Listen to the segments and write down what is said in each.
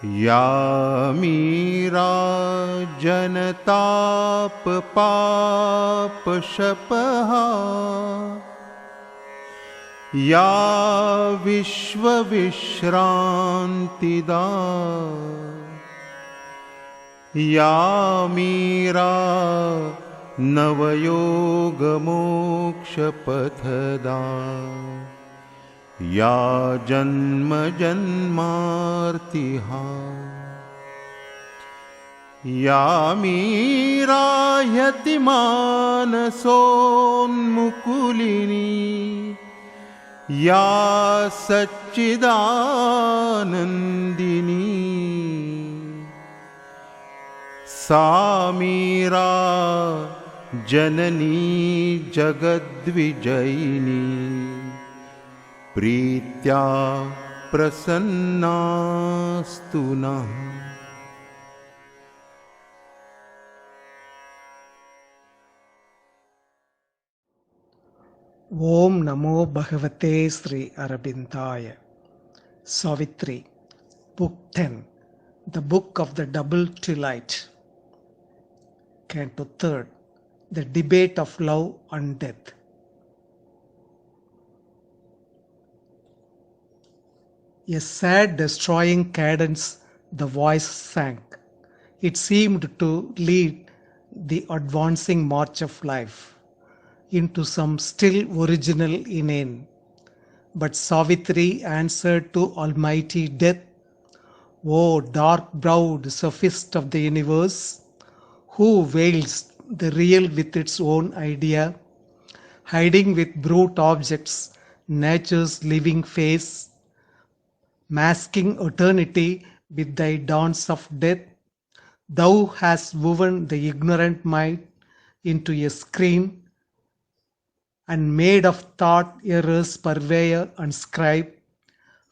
या मीरा जनताप पाप शपहा या विश्व विश्रांतिदा या मीरा नवयोग मोक्ष पथदा या जन्म जन्मार्तिहा या मीरा यतिमानसोन्मुकुलिनी या सच्चिदानन्दिनी सा मीरा जननी जगद्विजयिनी प्रीत्या प्रसन्नास्तु नः। Om Namo Bhagavate Sri Arabindaya. Savitri, Book 10, The Book of the Double Twilight. Canto 3rd, The Debate of Love and Death. A sad, destroying cadence, the voice sank. It seemed to lead the advancing march of life into some still original inane. But Savitri answered to Almighty Death, O dark-browed sophist of the universe, who veils the real with its own idea, hiding with brute objects nature's living face, masking eternity with thy dance of death, thou hast woven the ignorant mind into a screen and made of thought errors purveyor and scribe,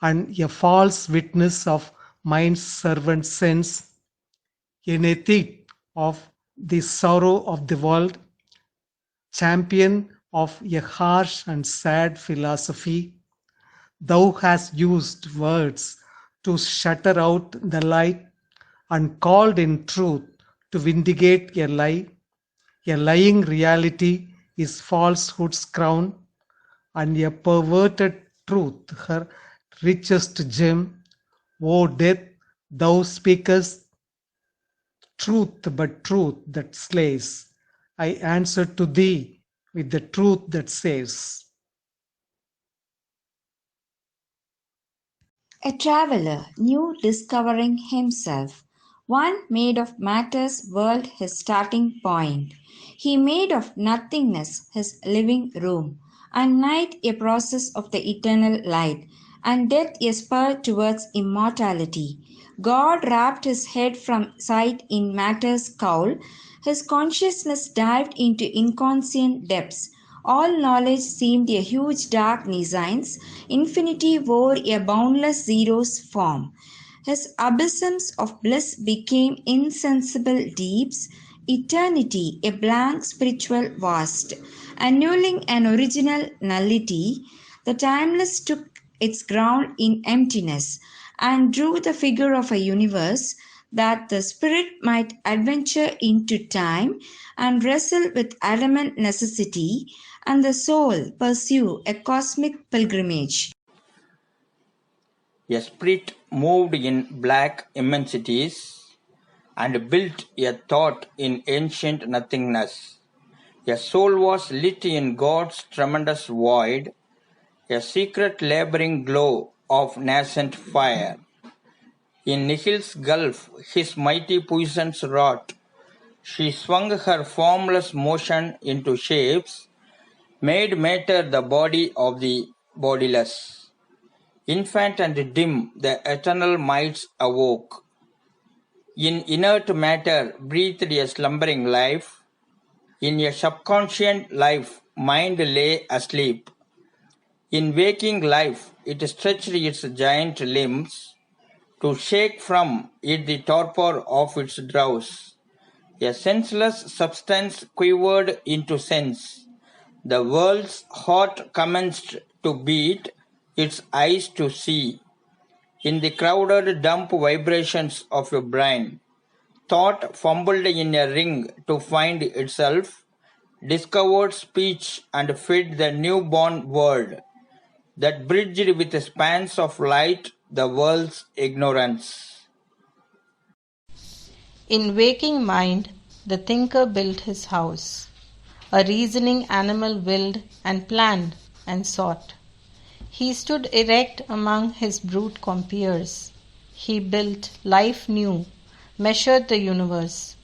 and a false witness of mind's servant sense, an ethic of the sorrow of the world, champion of a harsh and sad philosophy. Thou hast used words to shutter out the light, and called in truth to vindicate a lie. A lying reality is falsehood's crown, and a perverted truth her richest gem. O death, thou speakest truth, but truth that slays. I answer to thee with the truth that saves. A traveler, new discovering himself, one made of matter's world his starting point. He made of nothingness his living room, and night a process of the eternal light, and death a spur towards immortality. God wrapped his head from sight in matter's cowl, his consciousness dived into inconscient depths. All knowledge seemed a huge dark nescience, infinity wore a boundless zero's form. His abysms of bliss became insensible deeps, eternity a blank spiritual vast. Annulling an original nullity, the timeless took its ground in emptiness, and drew the figure of a universe, that the spirit might adventure into time and wrestle with adamant necessity, and the soul pursue a cosmic pilgrimage. A spirit moved in black immensities and built a thought in ancient nothingness. A soul was lit in God's tremendous void, a secret laboring glow of nascent fire. In Nihil's gulf his mighty puissance wrought. She swung her formless motion into shapes, made matter the body of the bodiless. Infant and dim the eternal mights awoke. In inert matter breathed a slumbering life. In a subconscient life mind lay asleep. In waking life it stretched its giant limbs, to shake from it the torpor of its drowse. A senseless substance quivered into sense. The world's heart commenced to beat, its eyes to see. in the crowded dump vibrations of your brain. Thought fumbled in a ring to find itself, discovered speech and fed the newborn world that bridged with spans of light the world's ignorance. In waking mind, the thinker built his house. A reasoning animal willed and planned and sought. He stood erect among his brute compeers. He built life new, measured the universe,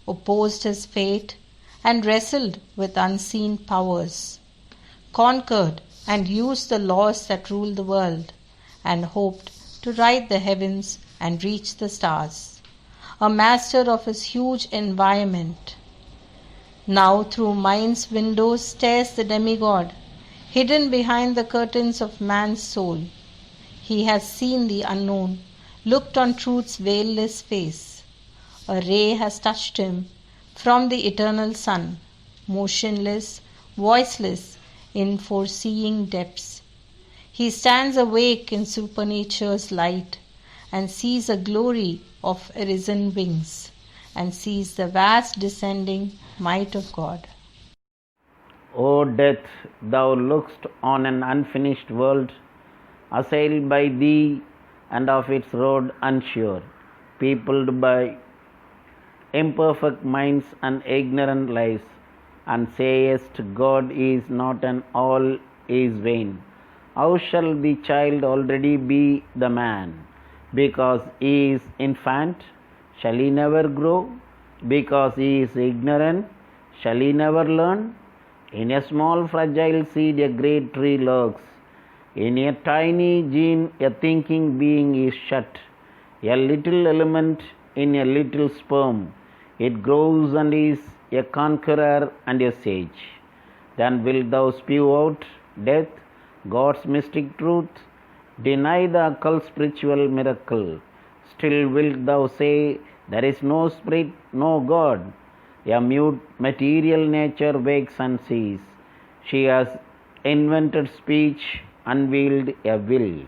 opposed his fate, and wrestled with unseen powers. Conquered and used the laws that rule the world, and hoped to ride the heavens and reach the stars. A master of his huge environment. Now through mind's windows stares the demigod, hidden behind the curtains of man's soul. He has seen the unknown, looked on truth's veilless face. A ray has touched him from the eternal sun, motionless, voiceless in foreseeing depths. He stands awake in supernature's light and sees a glory of arisen wings and sees the vast descending might of God. O death, thou look'st on an unfinished world, assailed by thee and of its road unsure, peopled by imperfect minds and ignorant lives, and sayest God is not and all is vain. How shall the child already be the man? Because he is infant, shall he never grow? Because he is ignorant, shall he never learn? In a small fragile seed a great tree lurks. In a tiny gene a thinking being is shut. A little element in a little sperm. It grows and is a conqueror and a sage. Then wilt thou spew out, death, God's mystic truth? Deny the occult spiritual miracle. Still wilt thou say, there is no spirit, no God. A mute material nature wakes and sees. She has invented speech, unveiled a will.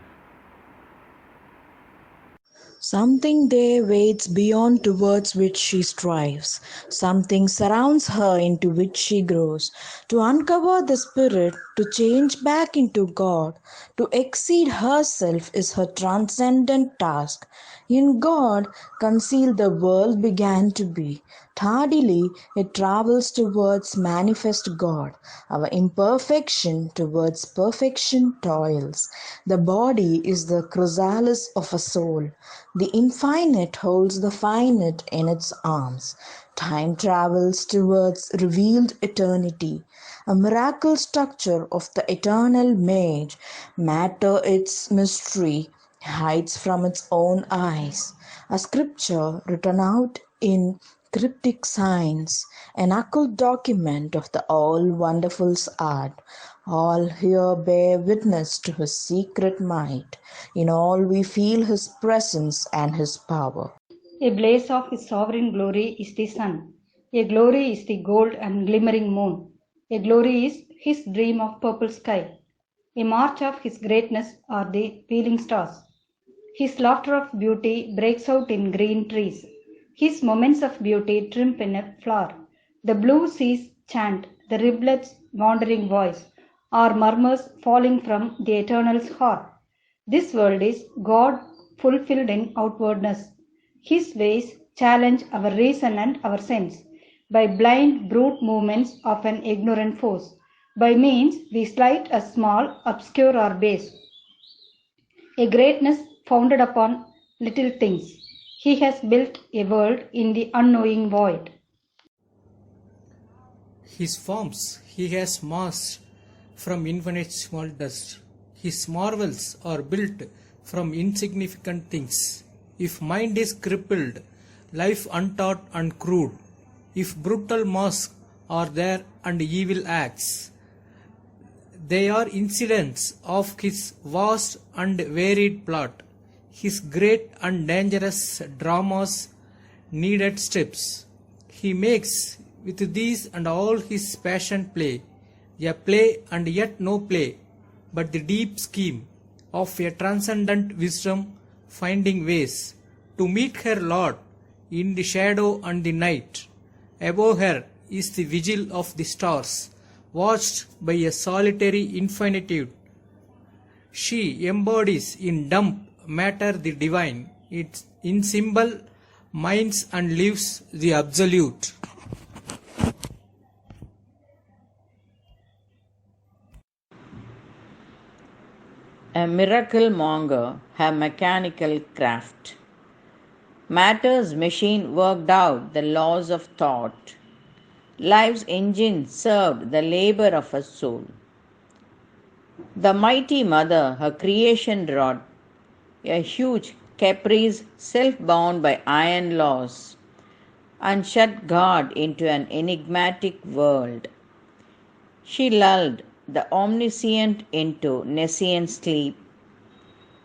Something there waits beyond towards which she strives. Something surrounds her into which she grows. To uncover the spirit, to change back into God, to exceed herself is her transcendent task. In God, concealed the world began to be. Tardily, it travels towards manifest God. Our imperfection towards perfection toils. The body is the chrysalis of a soul. The infinite holds the finite in its arms. Time travels towards revealed eternity. A miracle structure of the eternal mage, matter its mystery, hides from its own eyes. A scripture written out in cryptic signs, an occult document of the all-wonderful's art. All here bear witness to his secret might. In all we feel his presence and his power. A blaze of his sovereign glory is the sun. A glory is the gold and glimmering moon. A glory is his dream of purple sky. A march of his greatness are the pealing stars. His laughter of beauty breaks out in green trees. His moments of beauty tremble in a flower. The blue seas chant, the rivulets' wandering voice, are murmurs falling from the Eternal's heart. This world is God fulfilled in outwardness. His ways challenge our reason and our sense. By blind brute movements of an ignorant force, by means we slight a small, obscure or base. A greatness founded upon little things. He has built a world in the unknowing void. His forms he has massed from infinite small dust. His marvels are built from insignificant things. If mind is crippled, life untaught and crude, if brutal masks are there and evil acts, they are incidents of his vast and varied plot. His great and dangerous dramas needed steps. He makes with these and all his passion play, a play and yet no play, but the deep scheme of a transcendent wisdom finding ways to meet her Lord in the shadow and the night. Above her is the vigil of the stars, watched by a solitary infinitude. She embodies in dumb matter the divine, in symbol minds and lives the absolute. A miracle monger, her mechanical craft. Matter's machine worked out the laws of thought. Life's engine served the labor of her soul. The mighty mother, her creation wrought, a huge caprice self-bound by iron laws, and shut God into an enigmatic world. She lulled the omniscient into nescient sleep.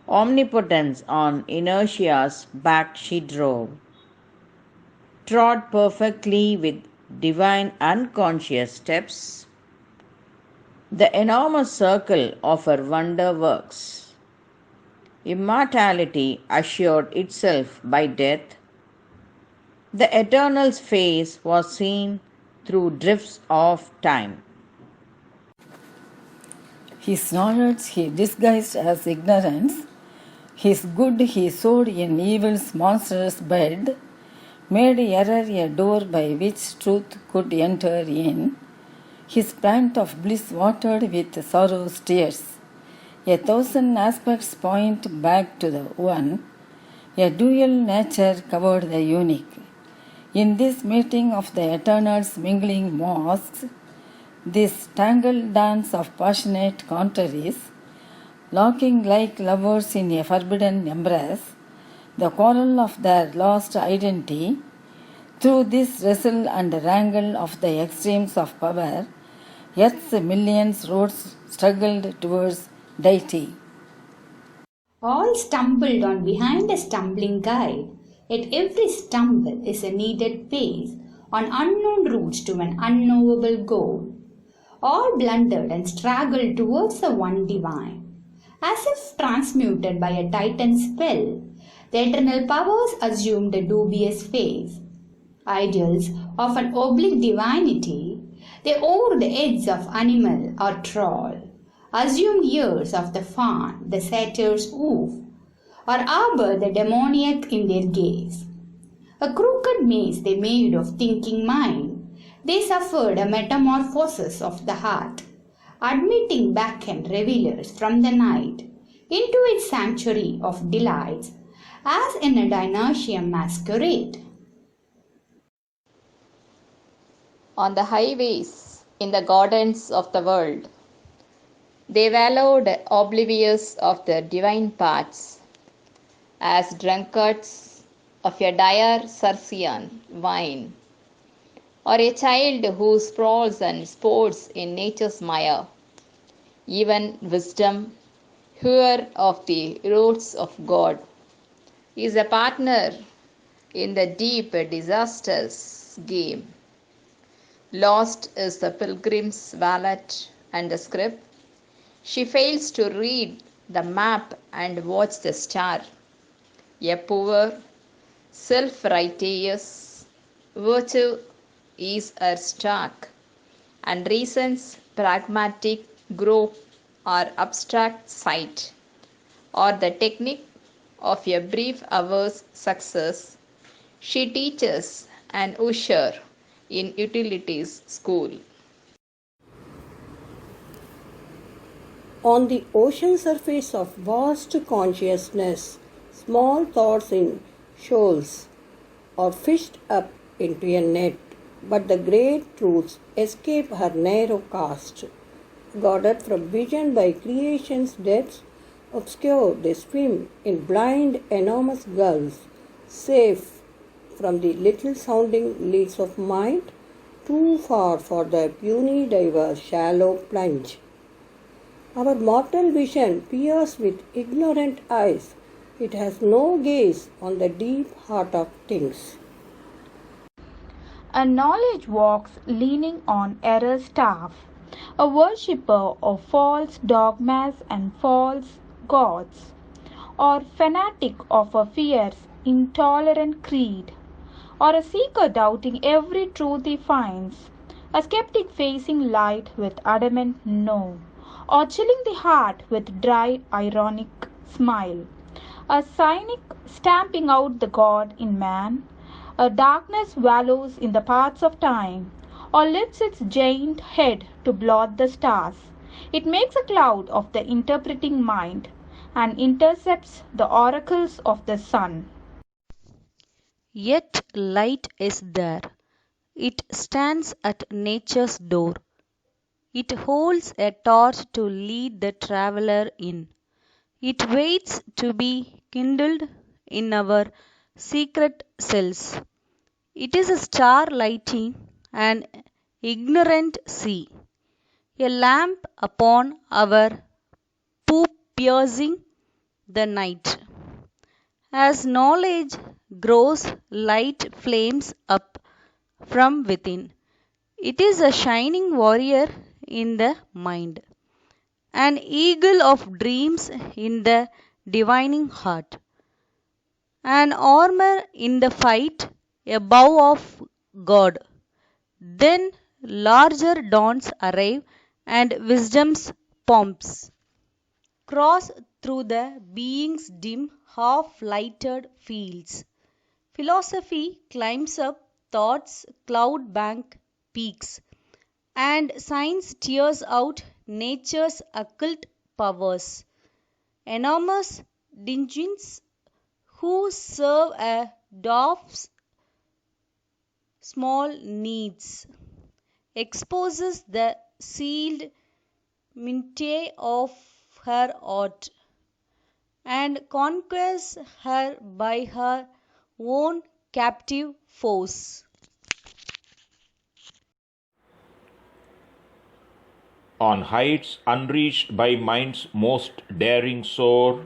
Omnipotence on inertia's back she drove, trod perfectly with divine unconscious steps the enormous circle of her wonder works. Immortality assured itself by death. The Eternal's face was seen through drifts of time. His knowledge he disguised as ignorance, his good he sowed in evil's monstrous bed, made error a door by which truth could enter in, his plant of bliss watered with sorrow's tears. A thousand aspects point back to the one, a dual nature covered the unique. In this meeting of the Eternal's mingling mosques, this tangled dance of passionate contraries, locking like lovers in a forbidden embrace, the quarrel of their lost identity, through this wrestle and wrangle of the extremes of power, Earth's millions roads struggled towards deity. All stumbled on behind a stumbling guide, yet every stumble is a needed pace on unknown routes to an unknowable goal. All blundered and straggled towards the one divine. As if transmuted by a titan spell, the eternal powers assumed a dubious phase. Ideals of an oblique divinity, they wore the edge of animal or troll, assumed years of the fawn, the satyr's woof, or arbor the demoniac in their gaze. A crooked maze they made of thinking mind, they suffered a metamorphosis of the heart, admitting bacchanal revelers from the night into its sanctuary of delights, as in a Dionysian masquerade. On the highways, in the gardens of the world, they wallowed oblivious of their divine paths, as drunkards of a dire Circean wine, or a child who sprawls and sports in nature's mire. Even wisdom, hewer of the roads of God, is a partner in the deep disaster's game. Lost is the pilgrim's wallet and the script. She fails to read the map and watch the star. A poor, self-righteous virtue is her stock, and reason's pragmatic grope or abstract sight, or the technique of a brief hour's success, she teaches an usher in utilities school. On the ocean surface of vast consciousness, small thoughts in shoals are fished up into a net, but the great truths escape her narrow cast. Guarded from vision by creation's depths, obscure they swim in blind enormous gulfs, safe from the little sounding leads of mind, too far for the puny diver's shallow plunge. Our mortal vision peers with ignorant eyes. It has no gaze on the deep heart of things. A knowledge walks leaning on error's staff, a worshipper of false dogmas and false gods, or fanatic of a fierce, intolerant creed, or a seeker doubting every truth he finds, a skeptic facing light with adamant no, or chilling the heart with dry, ironic smile, a cynic stamping out the God in man, a darkness wallows in the paths of time, or lifts its giant head to blot the stars. It makes a cloud of the interpreting mind, and intercepts the oracles of the sun. Yet light is there. It stands at nature's door. It holds a torch to lead the traveller in. It waits to be kindled in our secret cells. It is a star lighting an ignorant sea, a lamp upon our poop piercing the night. As knowledge grows, light flames up from within. It is a shining warrior in the mind, an eagle of dreams in the divining heart, an armor in the fight, a bow of God. Then larger dawns arrive, and wisdom's pomps cross through the being's dim, half-lighted fields. Philosophy climbs up thought's cloud-banked peaks, and science tears out nature's occult powers. Enormous djinns who serve a dwarf's small needs, exposes the sealed minutiae of her art, and conquers her by her own captive force. On heights unreached by mind's most daring soar,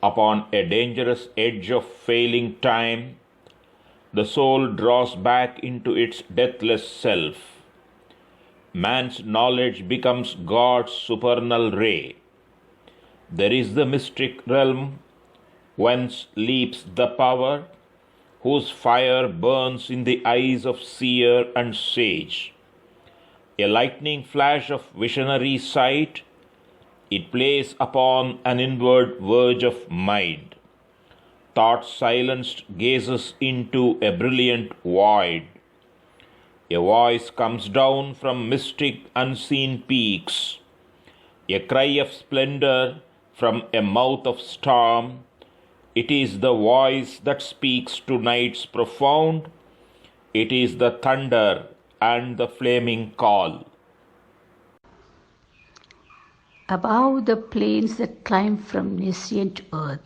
upon a dangerous edge of failing time, the soul draws back into its deathless self. Man's knowledge becomes God's supernal ray. There is the mystic realm whence leaps the power, whose fire burns in the eyes of seer and sage. A lightning flash of visionary sight, it plays upon an inward verge of mind. Thought silenced gazes into a brilliant void. A voice comes down from mystic unseen peaks, a cry of splendor from a mouth of storm. It is the voice that speaks to nights profound. It is the thunder and the flaming call. Above the plains that climb from nascent earth,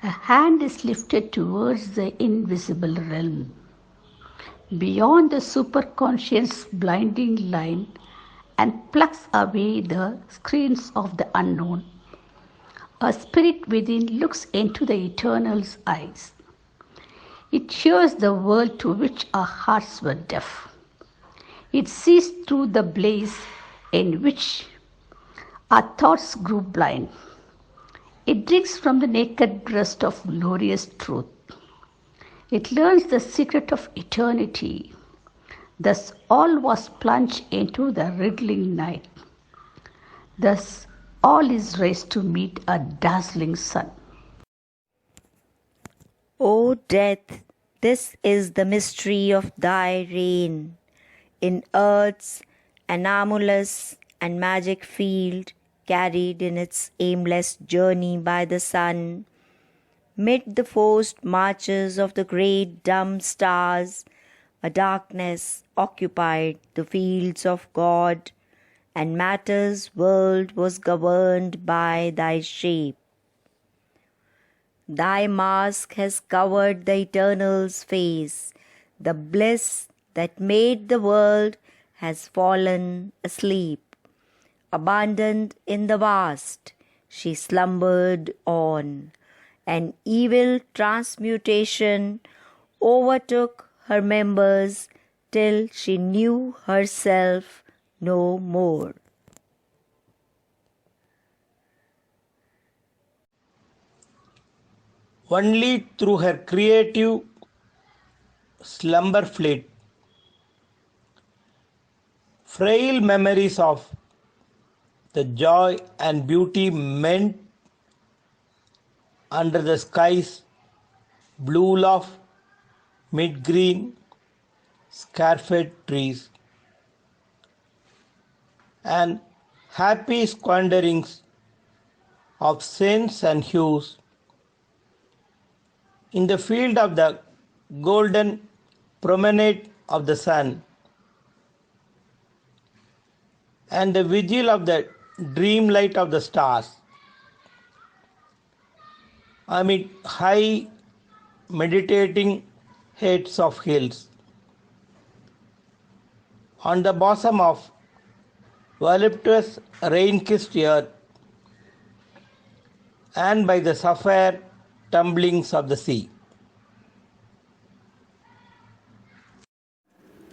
a hand is lifted towards the invisible realm. Beyond the superconscious blinding line, and plucks away the screens of the unknown. A spirit within looks into the eternal's eyes. It hears the world to which our hearts were deaf. It sees through the blaze in which our thoughts grew blind. It drinks from the naked breast of glorious truth. It learns the secret of eternity. Thus all was plunged into the riddling night. Thus all is raised to meet a dazzling sun. O death, this is the mystery of thy reign. In earth's anomalous and magic field, carried in its aimless journey by the sun, mid the forced marches of the great dumb stars, a darkness occupied the fields of God, and matter's world was governed by thy shape. Thy mask has covered the Eternal's face. The bliss that made the world has fallen asleep. Abandoned in the vast, she slumbered on. An evil transmutation overtook her members till she knew herself no more. Only through her creative slumber fleet, frail memories of the joy and beauty meant under the sky's blue of mid-green scarfed trees, and happy squanderings of scents and hues in the field of the golden promenade of the sun, and the vigil of the dream light of the stars, amid high meditating heads of hills, on the bosom of voluptuous rain-kissed earth, and by the sapphire tumblings of the sea.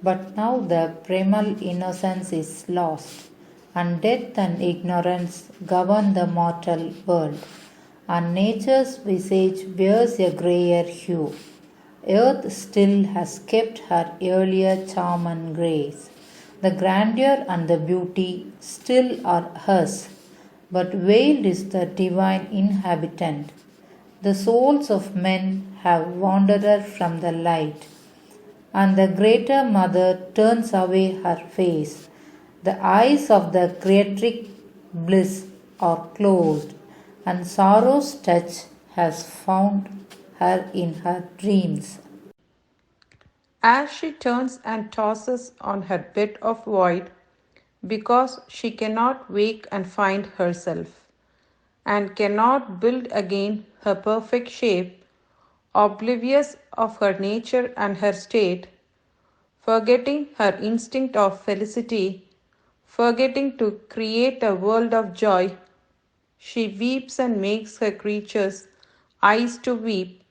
But now the primal innocence is lost, and death and ignorance govern the mortal world, and nature's visage wears a greyer hue. Earth still has kept her earlier charm and grace. The grandeur and the beauty still are hers, but veiled is the divine inhabitant. The souls of men have wandered from the light, and the greater mother turns away her face. The eyes of the creatric bliss are closed, and sorrow's touch has found her in her dreams. As she turns and tosses on her bed of void, because she cannot wake and find herself, and cannot build again her perfect shape, oblivious of her nature and her state, forgetting her instinct of felicity, forgetting to create a world of joy, she weeps and makes her creatures' eyes to weep,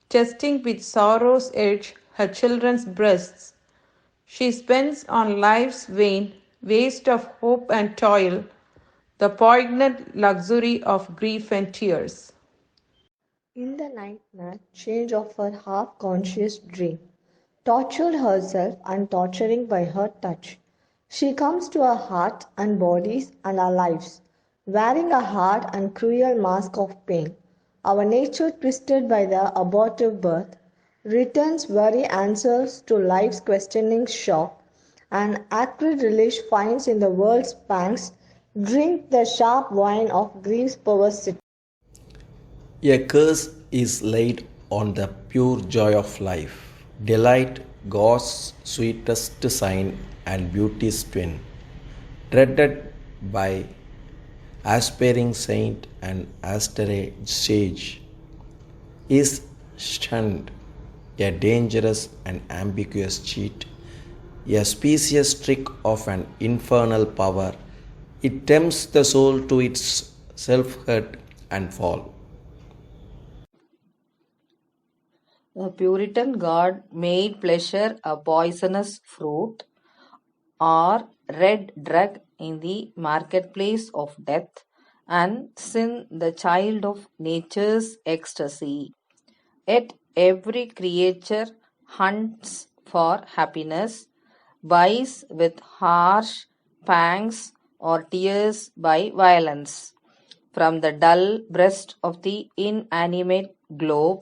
testing with sorrow's edge her children's breasts. She spends on life's vain waste of hope and toil the poignant luxury of grief and tears. In the nightmare change of her half-conscious dream, tortured herself and torturing by her touch, she comes to our heart and bodies and our lives, wearing a hard and cruel mask of pain. Our nature, twisted by the abortive birth, returns very answers to life's questioning shock, and acrid relish finds in the world's pangs. Drink the sharp wine of grief's perversity. A curse is laid on the pure joy of life, delight, God's sweetest sign and beauty's twin, dreaded by aspiring saint and austere sage, is shunned, a dangerous and ambiguous cheat, a specious trick of an infernal power. It tempts the soul to its self-hurt and fall. A Puritan god made pleasure a poisonous fruit, or red drug in the marketplace of death, and sin the child of nature's ecstasy. Yet every creature hunts for happiness, buys with harsh pangs or tears by violence. From the dull breast of the inanimate globe,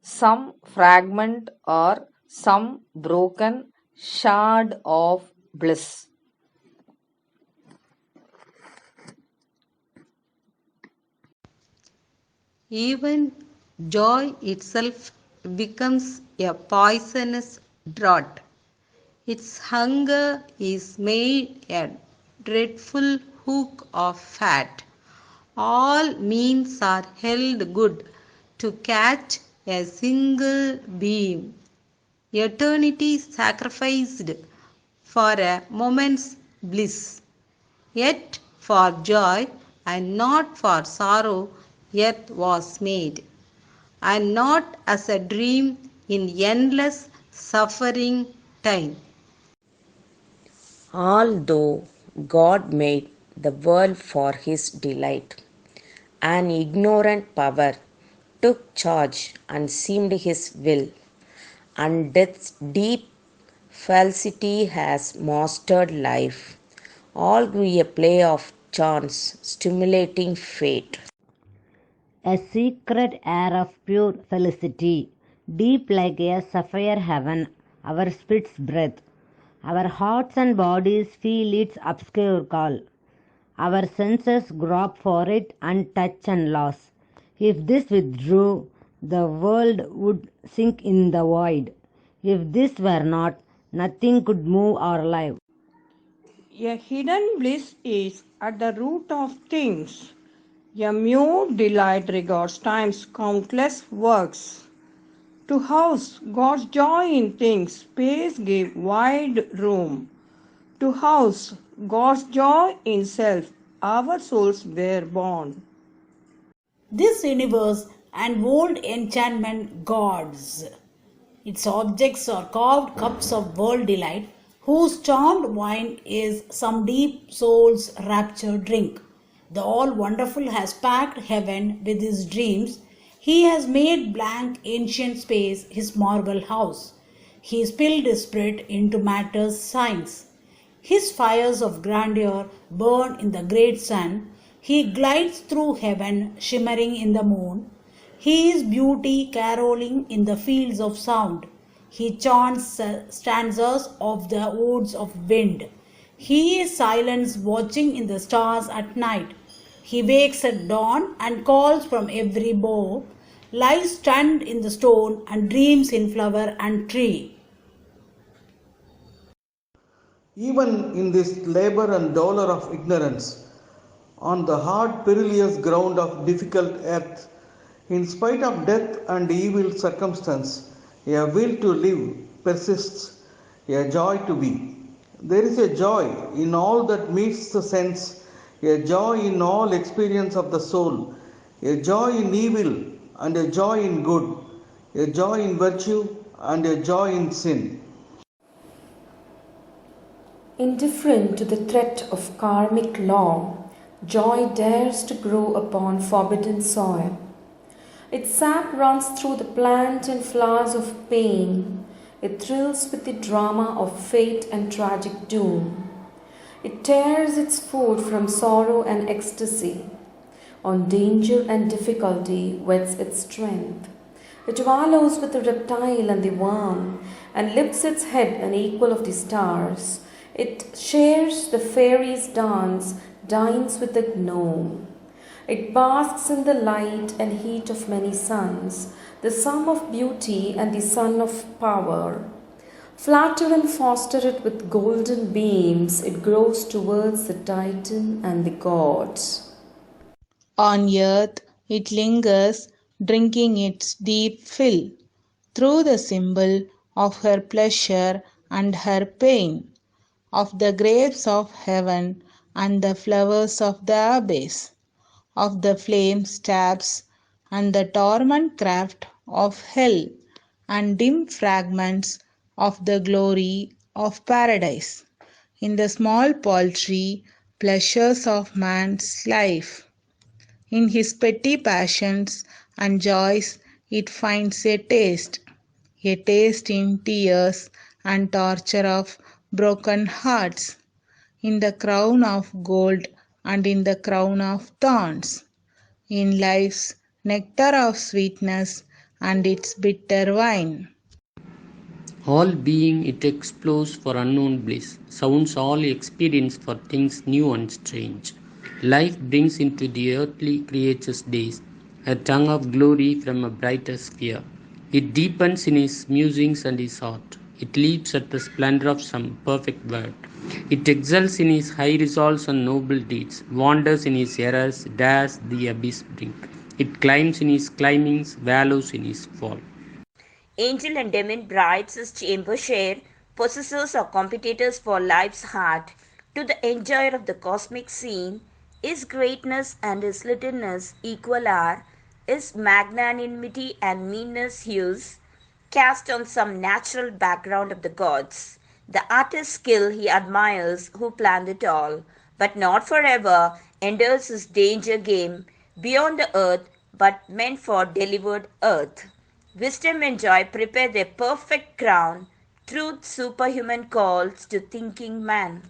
some fragment or some broken shard of bliss. Even joy itself becomes a poisonous draught. Its hunger is made a dreadful hook of fat. All means are held good to catch a single beam. Eternity sacrificed for a moment's bliss. Yet for joy and not for sorrow earth was made, and not as a dream in endless suffering time. Although God made the world for his delight, an ignorant power took charge and seemed his will, and death's deep falsity has mastered life. All grew a play of chance, stimulating fate. A secret air of pure felicity, deep like a sapphire heaven, our spirit's breath. Our hearts and bodies feel its obscure call. Our senses grope for it and touch and loss. If this withdrew, the world would sink in the void. If this were not, nothing could move or live. A hidden bliss is at the root of things. A mute delight regards time's countless works. To house God's joy in things, space give wide room. To house God's joy in self, our souls were born. This universe and world enchantment gods. Its objects are carved cups of world delight, whose charmed wine is some deep soul's rapture drink. The all wonderful has packed heaven with his dreams. He has made blank ancient space his marble house. He spilled his spirit into matter's signs. His fires of grandeur burn in the great sun. He glides through heaven, shimmering in the moon. He is beauty caroling in the fields of sound. He chants stanzas of the woods of wind. He is silence watching in the stars at night. He wakes at dawn and calls from every bough, lies stunned in the stone and dreams in flower and tree. Even in this labor and dolor of ignorance, on the hard perilous ground of difficult earth, in spite of death and evil circumstance, a will to live persists, a joy to be. There is a joy in all that meets the sense, a joy in all experience of the soul, a joy in evil and a joy in good, a joy in virtue and a joy in sin. Indifferent to the threat of karmic law, joy dares to grow upon forbidden soil. Its sap runs through the plant and flowers of pain. It thrills with the drama of fate and tragic doom. It tears its food from sorrow and ecstasy. On danger and difficulty whets its strength. It wallows with the reptile and the worm, and lifts its head unequal of the stars. It shares the fairies' dance, dines with the gnome. It basks in the light and heat of many suns, the sun of beauty and the sun of power. Flatter and foster it with golden beams, it grows towards the Titan and the gods. On earth it lingers, drinking its deep fill, through the symbol of her pleasure and her pain, of the grapes of heaven and the flowers of the abyss, of the flame stabs and the torment craft of hell, and dim fragments of the glory of paradise, in the small paltry pleasures of man's life. In his petty passions and joys it finds a taste in tears and torture of broken hearts, in the crown of gold and in the crown of thorns, in life's nectar of sweetness and its bitter wine. All being it explores for unknown bliss, sounds all experience for things new and strange. Life brings into the earthly creature's days a tongue of glory from a brighter sphere. It deepens in his musings and his art. It leaps at the splendor of some perfect word. It exults in his high resolves and noble deeds, wanders in his errors, dares the abyss brink. It climbs in his climbings, wallows in his fall. Angel and demon brides his chamber share, possessors or competitors for life's heart. To the enjoyer of the cosmic scene, his greatness and his littleness equal are, his magnanimity and meanness hues, cast on some natural background of the gods. The artist's skill he admires who planned it all, but not forever endures his danger game beyond the earth but meant for delivered earth. Wisdom and joy prepare their perfect crown. Truth superhuman calls to thinking man.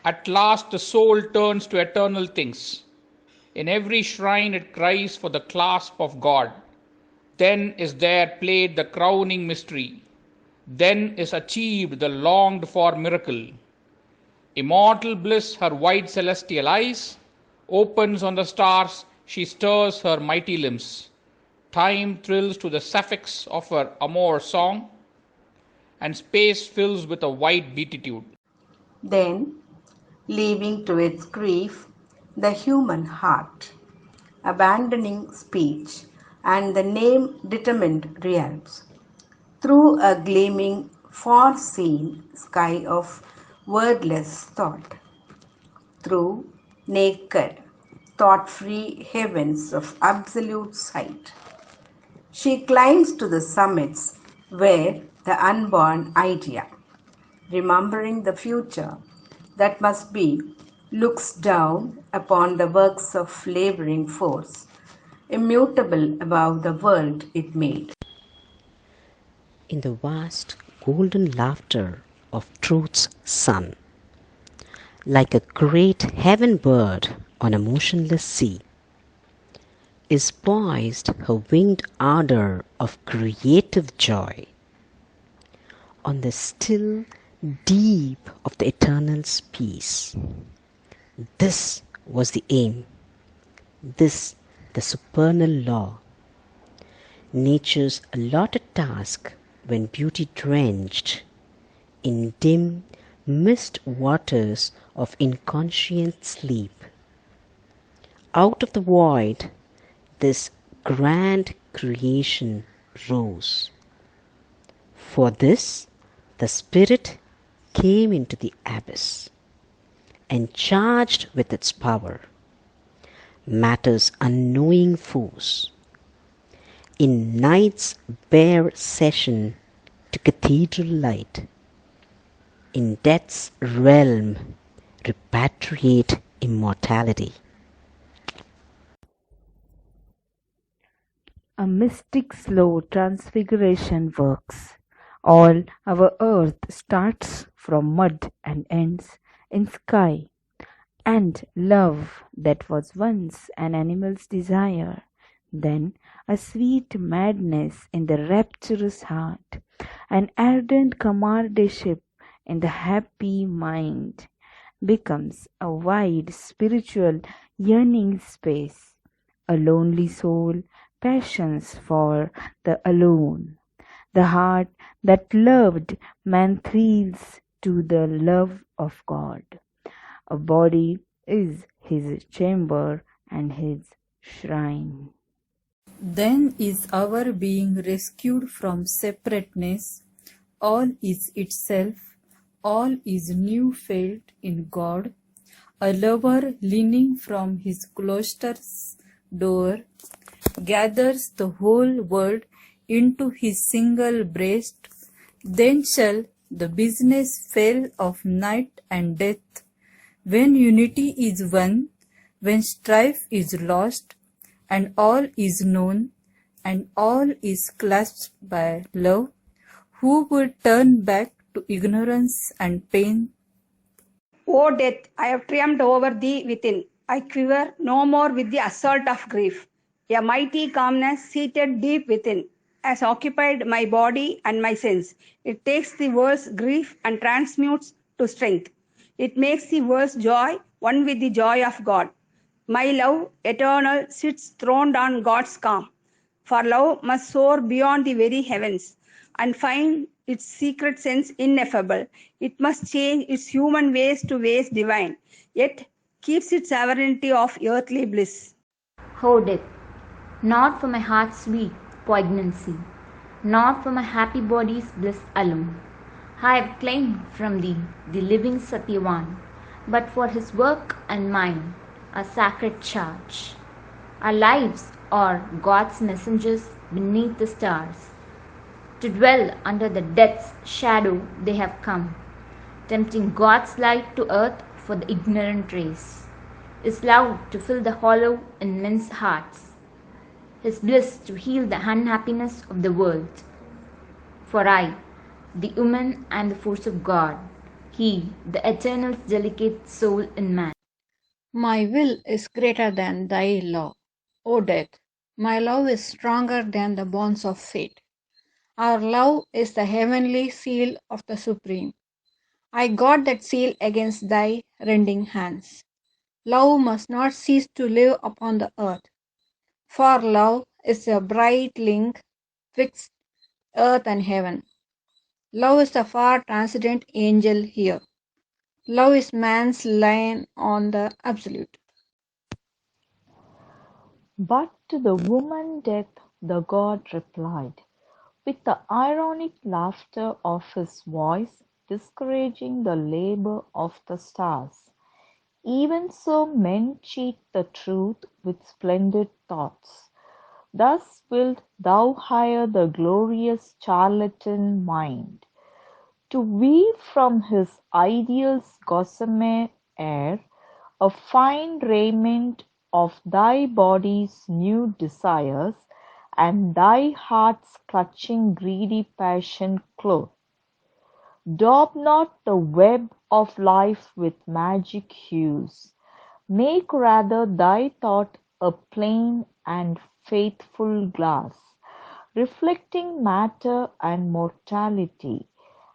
At last the soul turns to eternal things. In every shrine it cries for the clasp of God. Then is there played the crowning mystery. Then is achieved the longed for miracle. Immortal bliss her wide celestial eyes opens on the stars, she stirs her mighty limbs. Time thrills to the suffix of her amour song, and space fills with a wide beatitude. Then, leaving to its grief the human heart, abandoning speech and the name-determined realms, through a gleaming, far-seen sky of wordless thought, through naked, thought-free heavens of absolute sight, she climbs to the summits where the unborn idea, remembering the future that must be, looks down upon the works of laboring force, immutable above the world it made. In the vast golden laughter of truth's sun, like a great heaven bird on a motionless sea, is poised her winged ardor of creative joy on the still deep of the eternal's peace. This was the aim, this the supernal law, nature's allotted task when beauty drenched in dim mist waters of inconscient sleep. Out of the void, this grand creation rose. For this, the Spirit came into the abyss and charged with its power matter's unknowing force. In night's bare session to cathedral light, in death's realm repatriate immortality. A mystic slow transfiguration works. All our earth starts from mud and ends in sky. And love that was once an animal's desire, then a sweet madness in the rapturous heart, an ardent comradeship in the happy mind, becomes a wide spiritual yearning space. A lonely soul passions for the alone. The heart that loved man thrills to the love of God. A body is his chamber and his shrine. Then is our being rescued from separateness. All is itself, all is new felt in God. A lover leaning from his cloister's door gathers the whole world into his single breast. Then shall the business fail of night and death. When unity is won, when strife is lost, and all is known, and all is clasped by love, who would turn back to ignorance and pain? O death, I have triumphed over thee within. I quiver no more with the assault of grief. A mighty calmness seated deep within has occupied my body and my sense. It takes the world's grief and transmutes to strength. It makes the world's joy one with the joy of God. My love eternal sits throned on God's calm. For love must soar beyond the very heavens and find its secret sense ineffable. It must change its human ways to ways divine, yet keeps its sovereignty of earthly bliss. Hold it, not for my heart's sweet poignancy, not for my happy body's bliss alone. I have claimed from thee the living Satyavan, but for his work and mine, a sacred charge. Our lives are God's messengers beneath the stars. To dwell under the death's shadow they have come, tempting God's light to earth for the ignorant race. Is love to fill the hollow in men's hearts, his bliss to heal the unhappiness of the world. For I, the woman, am the force of God, he, the eternal delicate soul in man. My will is greater than thy law, O death. My love is stronger than the bonds of fate. Our love is the heavenly seal of the Supreme. I got that seal against thy rending hands. Love must not cease to live upon the earth, for love is a bright link twixt earth and heaven. Love is the far transcendent angel here. Love is man's line on the absolute. But to the woman death the god replied, with the ironic laughter of his voice discouraging the labor of the stars. Even so men cheat the truth with splendid thoughts. Thus wilt thou hire the glorious charlatan mind, to weave from his ideal's gossamer air a fine raiment of thy body's new desires, and thy heart's clutching greedy passion clothe. Daub not the web of life with magic hues. Make rather thy thought a plain and faithful glass, reflecting matter and mortality,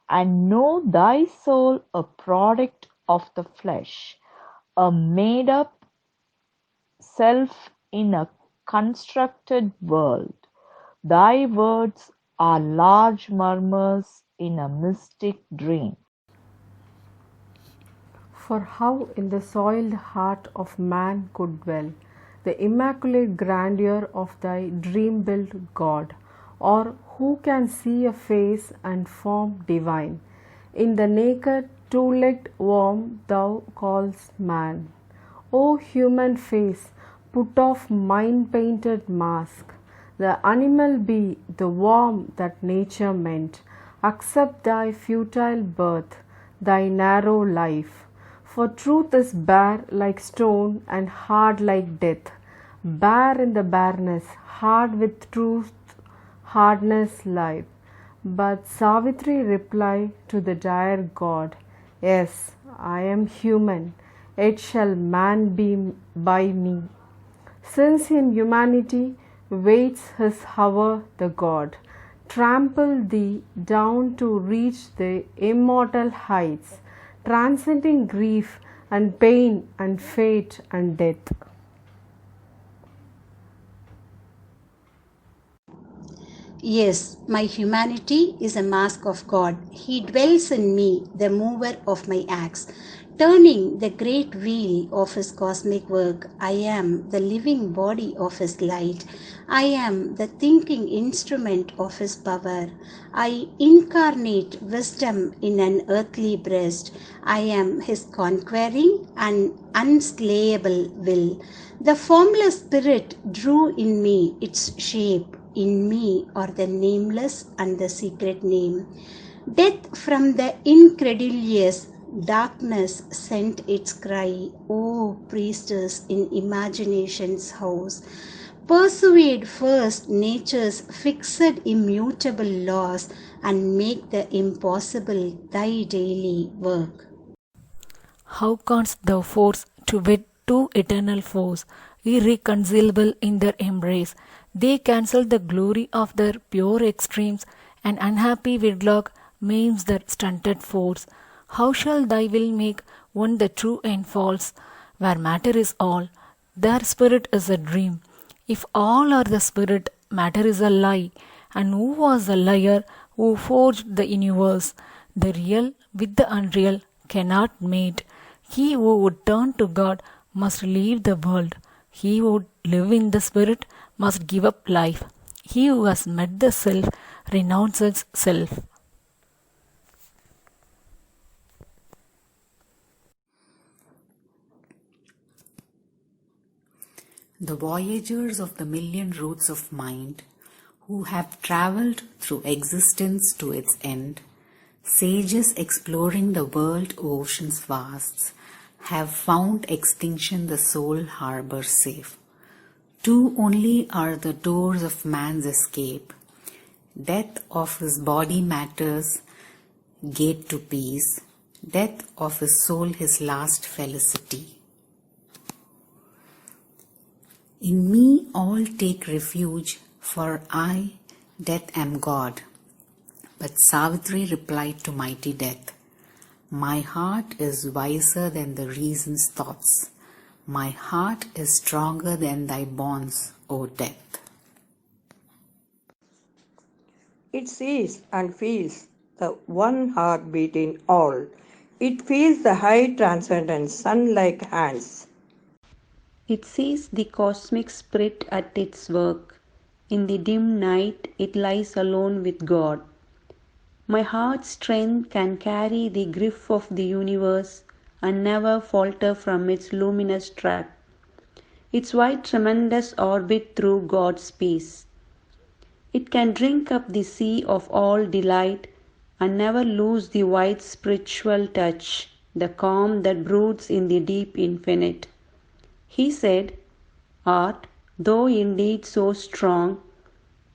and know thy soul a product of the flesh, a made-up self in a constructed world. Thy words are large murmurs in a mystic dream. For how in the soiled heart of man could dwell the immaculate grandeur of thy dream-built God, or who can see a face and form divine in the naked two-legged worm thou callest man? O human face, put off mind-painted mask, the animal be the worm that nature meant. Accept thy futile birth, thy narrow life. For truth is bare like stone and hard like death, bare in the bareness, hard with truth, hardness life. But Savitri replied to the dire god, yes, I am human, yet shall man be by me. Since in humanity waits his hour the god, trample thee down to reach the immortal heights, transcending grief and pain and fate and death. Yes, my humanity is a mask of God. He dwells in me, the mover of my acts. Turning the great wheel of his cosmic work, I am the living body of his light. I am the thinking instrument of his power. I incarnate wisdom in an earthly breast. I am his conquering and unslayable will. The formless spirit drew in me its shape. In me are the nameless and the secret name. Death from the incredulous darkness sent its cry, O priestess in imagination's house. Persuade first nature's fixed immutable laws and make the impossible thy daily work. How canst thou force to wed two eternal foes, irreconcilable in their embrace? They cancel the glory of their pure extremes, and unhappy wedlock maims their stunted force. How shall thy will make one the true and false, where matter is all, their spirit is a dream? If all are the spirit, matter is a lie, and who was the liar who forged the universe? The real with the unreal cannot mate. He who would turn to God must leave the world. He who would live in the spirit must give up life. He who has met the self renounces self. The voyagers of the million routes of mind, who have travelled through existence to its end, sages exploring the world ocean's vasts, have found extinction the sole harbour safe. Two only are the doors of man's escape: death of his body matters, gate to peace; death of his soul, his last felicity. In me all take refuge, for I, death, am God. But Savitri replied to mighty death, my heart is wiser than the reason's thoughts. My heart is stronger than thy bonds, O death. It sees and feels the one heartbeat in all. It feels the high transcendence, sun-like hands. It sees the cosmic spirit at its work. In the dim night it lies alone with God. My heart's strength can carry the grief of the universe and never falter from its luminous track. Its wide tremendous orbit through God's peace. It can drink up the sea of all delight and never lose the wide spiritual touch, the calm that broods in the deep infinite. He said, art, though indeed so strong,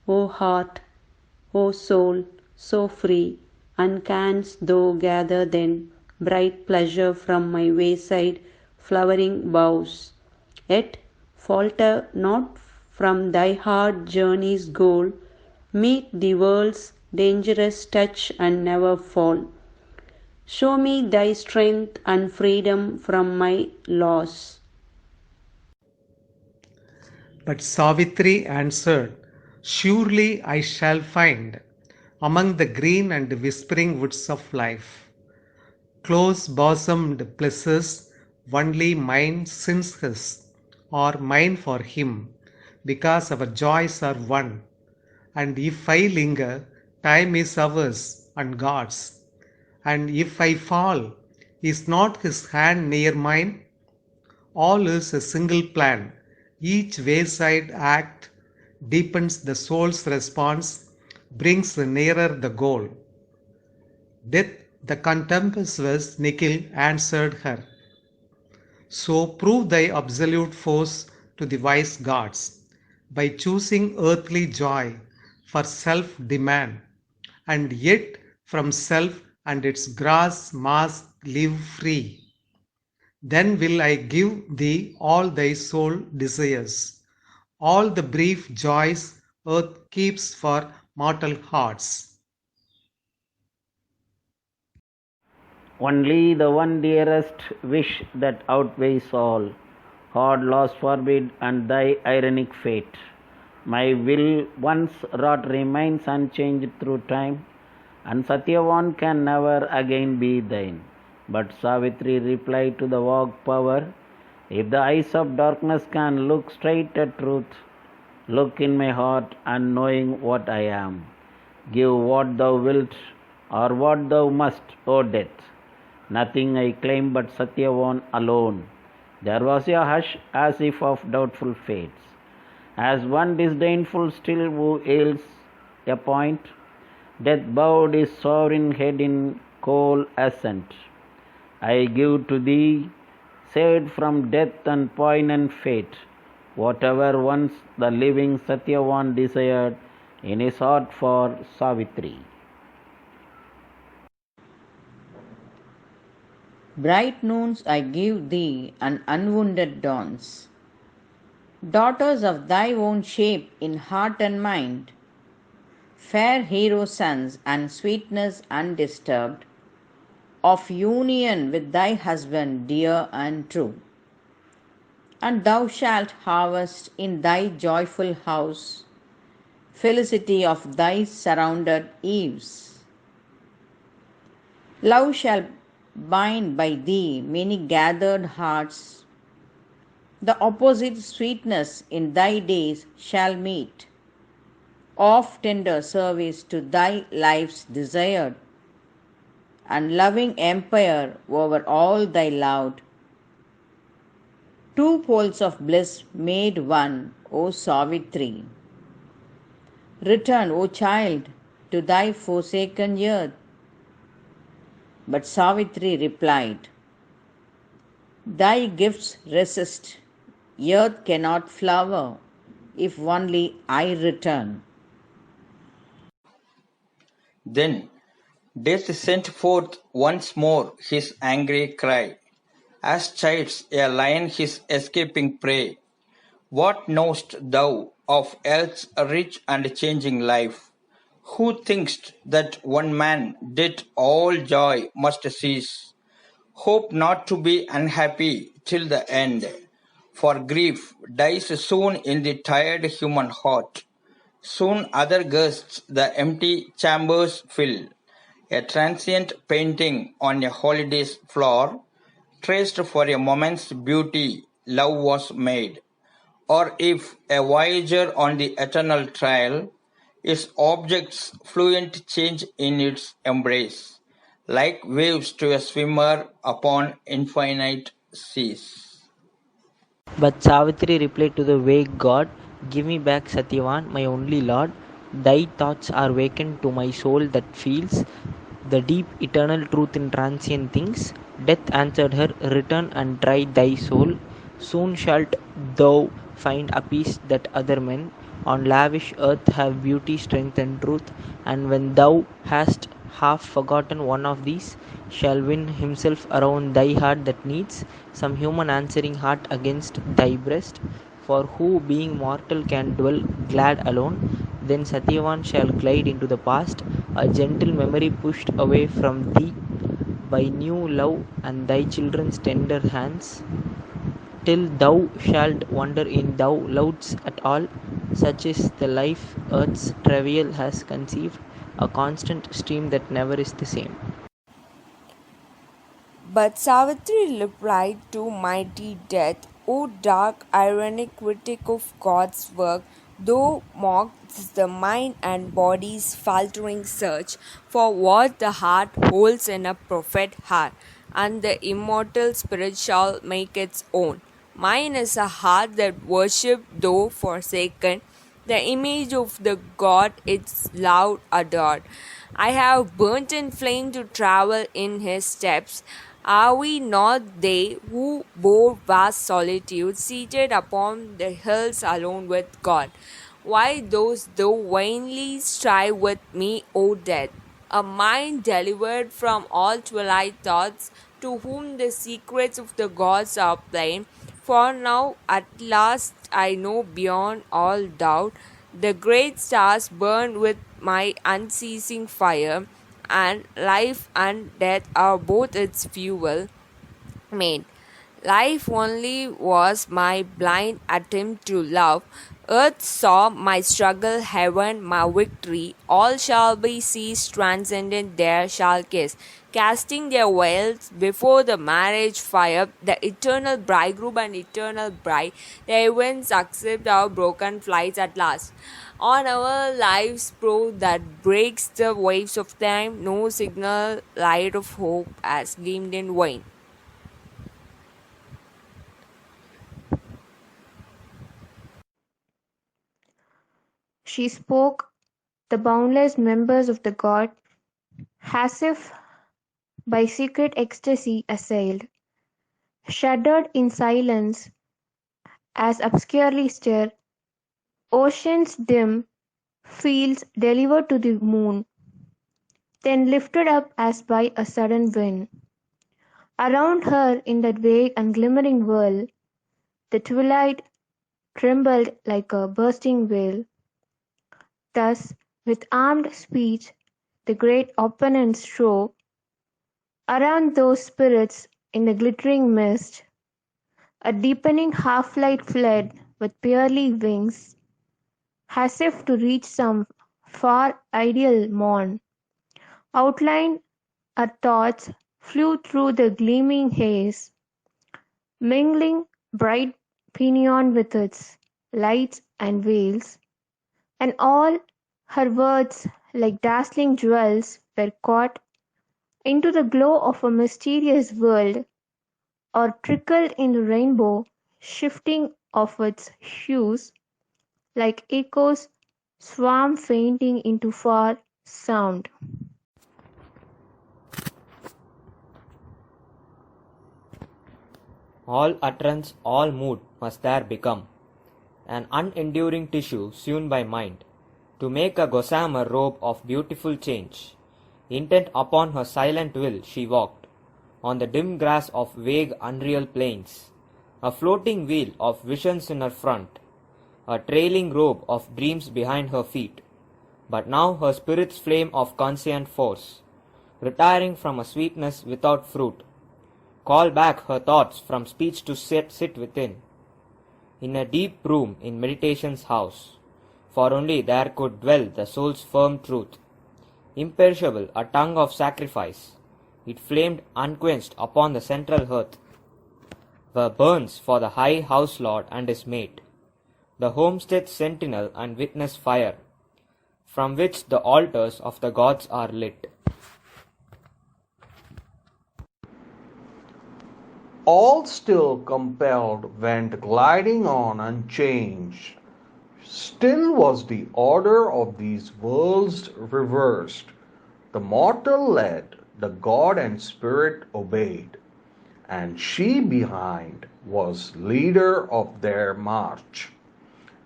O heart, O soul, so free, and canst thou gather then bright pleasure from my wayside flowering boughs, yet falter not from thy hard journey's goal, meet the world's dangerous touch and never fall. Show me thy strength and freedom from my loss. But Savitri answered, surely I shall find, among the green and whispering woods of life, close bosomed bliss, only mine since his, or mine for him, because our joys are one. And if I linger, time is ours and God's. And if I fall, is not his hand near mine? All is a single plan. Each wayside act deepens the soul's response, brings nearer the goal. Death, the contemptuous Nikhil, answered her, so prove thy absolute force to the wise gods, by choosing earthly joy for self-demand, and yet from self and its gross mask live free. Then will I give thee all thy soul desires, all the brief joys earth keeps for mortal hearts. Only the one dearest wish that outweighs all, hard loss forbid and thy ironic fate. My will once wrought remains unchanged through time, and Satyavan can never again be thine. But Savitri replied to the vague power, if the eyes of darkness can look straight at truth, look in my heart and knowing what I am. Give what thou wilt or what thou must, O death. Nothing I claim but Satyavan alone. There was a hush as if of doubtful fates. As one disdainful still who ails a point, death bowed his sovereign head in cold assent. I give to thee, saved from death and poignant fate, whatever once the living Satyavan desired in his heart for Savitri. Bright noons I give thee and unwounded dawns, daughters of thy own shape in heart and mind, fair hero sons and sweetness undisturbed, of union with thy husband dear and true. And thou shalt harvest in thy joyful house felicity of thy surrounded eves. Love shall bind by thee many gathered hearts. The opposite sweetness in thy days shall meet, of tender service to thy life's desired, and loving empire over all thy loved. Two poles of bliss made one, O Savitri. Return, O child, to thy forsaken earth. But Savitri replied, thy gifts resist, earth cannot flower, if only I return. Then Death sent forth once more his angry cry, as chides a lion his escaping prey. What know'st thou of earth's rich and changing life? Who think'st that one man death all joy must cease? Hope not to be unhappy till the end, for grief dies soon in the tired human heart. Soon other guests the empty chambers fill. A transient painting on a holiday's floor, traced for a moment's beauty, love was made. Or if a voyager on the eternal trail, its objects fluent change in its embrace, like waves to a swimmer upon infinite seas. But Savitri replied to the vague god, "Give me back Satyavan, my only lord. Thy thoughts are vacant to my soul that feels the deep eternal truth in transient things." Death answered her, "Return and try thy soul. Soon shalt thou find a peace that other men on lavish earth have beauty, strength, and truth. And when thou hast half forgotten one of these, shall win himself around thy heart that needs some human answering heart against thy breast. For who, being mortal, can dwell glad alone? Then Satyavan shall glide into the past, a gentle memory pushed away from thee by new love and thy children's tender hands, till thou shalt wonder in thou lov'dst at all. Such is the life earth's travail has conceived, a constant stream that never is the same." But Savitri replied to mighty death, "O dark, ironic critic of God's work, thou mocks the mind and body's faltering search for what the heart holds in a prophet heart, and the immortal spirit shall make its own. Mine is a heart that worshipped, though forsaken, the image of the God its love adored. I have burnt in flame to travel in his steps. Are we not they who bore vast solitude, seated upon the hills alone with God? Why those thou vainly strive with me, O death? A mind delivered from all twilight thoughts, to whom the secrets of the gods are plain. For now at last I know beyond all doubt, the great stars burn with my unceasing fire, and life and death are both its fuel made. Life only was my blind attempt to love. Earth saw my struggle, heaven my victory. All shall be ceased, transcendent there shall kiss, casting their veils before the marriage fire, the eternal bridegroom and eternal bride. The heavens accept our broken flights at last. On our lives' prow that breaks the waves of time, no signal light of hope has gleamed in vain." She spoke, the boundless members of the god, as if by secret ecstasy assailed, shuddered in silence as obscurely stir oceans dim, fields delivered to the moon, then lifted up as by a sudden wind. Around her in that vague and glimmering whirl, the twilight trembled like a bursting veil. Thus, with armed speech, the great opponents strove around those spirits in the glittering mist. A deepening half-light fled with pearly wings, as if to reach some far ideal morn. Outlined our thoughts flew through the gleaming haze, mingling bright pinion with its lights and veils, and all her words, like dazzling jewels, were caught into the glow of a mysterious world, or trickled in the rainbow shifting of its hues, like echoes swarm fainting into far sound. All utterance, all mood must there become, an unenduring tissue sewn by mind, to make a gossamer robe of beautiful change. Intent upon her silent will, she walked on the dim grass of vague, unreal plains, a floating wheel of visions in her front, a trailing robe of dreams behind her feet. But now her spirit's flame of conscient force, retiring from a sweetness without fruit, called back her thoughts from speech to sit within, in a deep room in meditation's house, for only there could dwell the soul's firm truth, imperishable, a tongue of sacrifice. It flamed unquenched upon the central hearth, where burns for the high house lord and his mate, the homestead's sentinel and witness fire, from which the altars of the gods are lit. All still compelled went gliding on unchanged. Still was the order of these worlds reversed. The mortal led, the god and spirit obeyed, and she behind was leader of their march,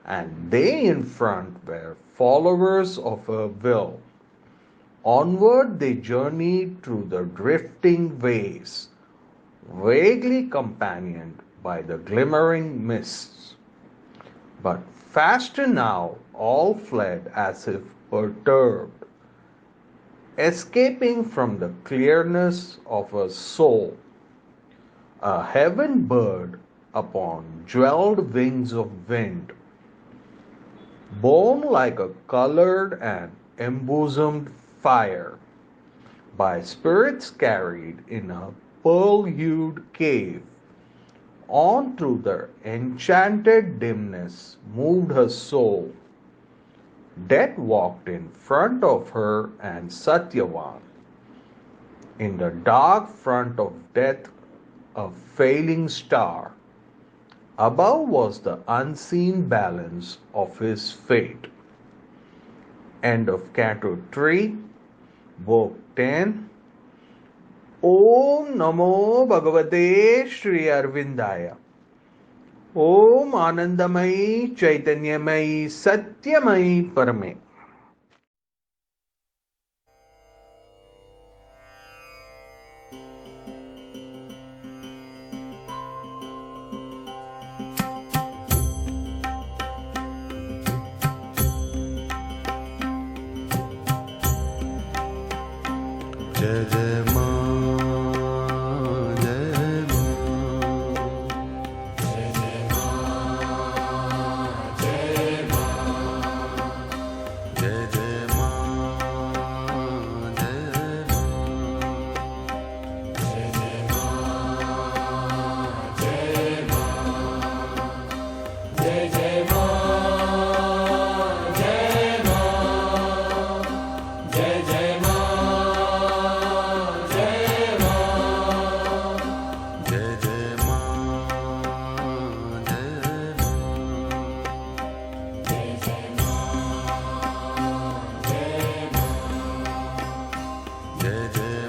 and they in front were followers of her will. Onward they journeyed through the drifting ways, vaguely companioned by the glimmering mists. But faster now all fled as if perturbed, escaping from the clearness of her soul, a heaven bird upon jeweled wings of wind, borne like a colored and embosomed fire, by spirits carried in a pearl-hued cave. On through the enchanted dimness moved her soul. Death walked in front of her and Satyavan. In the dark front of death, a failing star. Above was the unseen balance of his fate. End of Canto 3, Book 10. Om Namo Bhagavate Shri Arvindaya. Om Anandamayi Chaitanyamayi Satyamayi Parame. Jai Jai Ma, Jai Ma, Jai Jai Ma, Jai Ma, Jai Jai Ma, Jai Ma, Jai Jai Ma, Jai Ma, Jai Jai Ma, Jai Ma, Jai Jai Ma. Jai Jai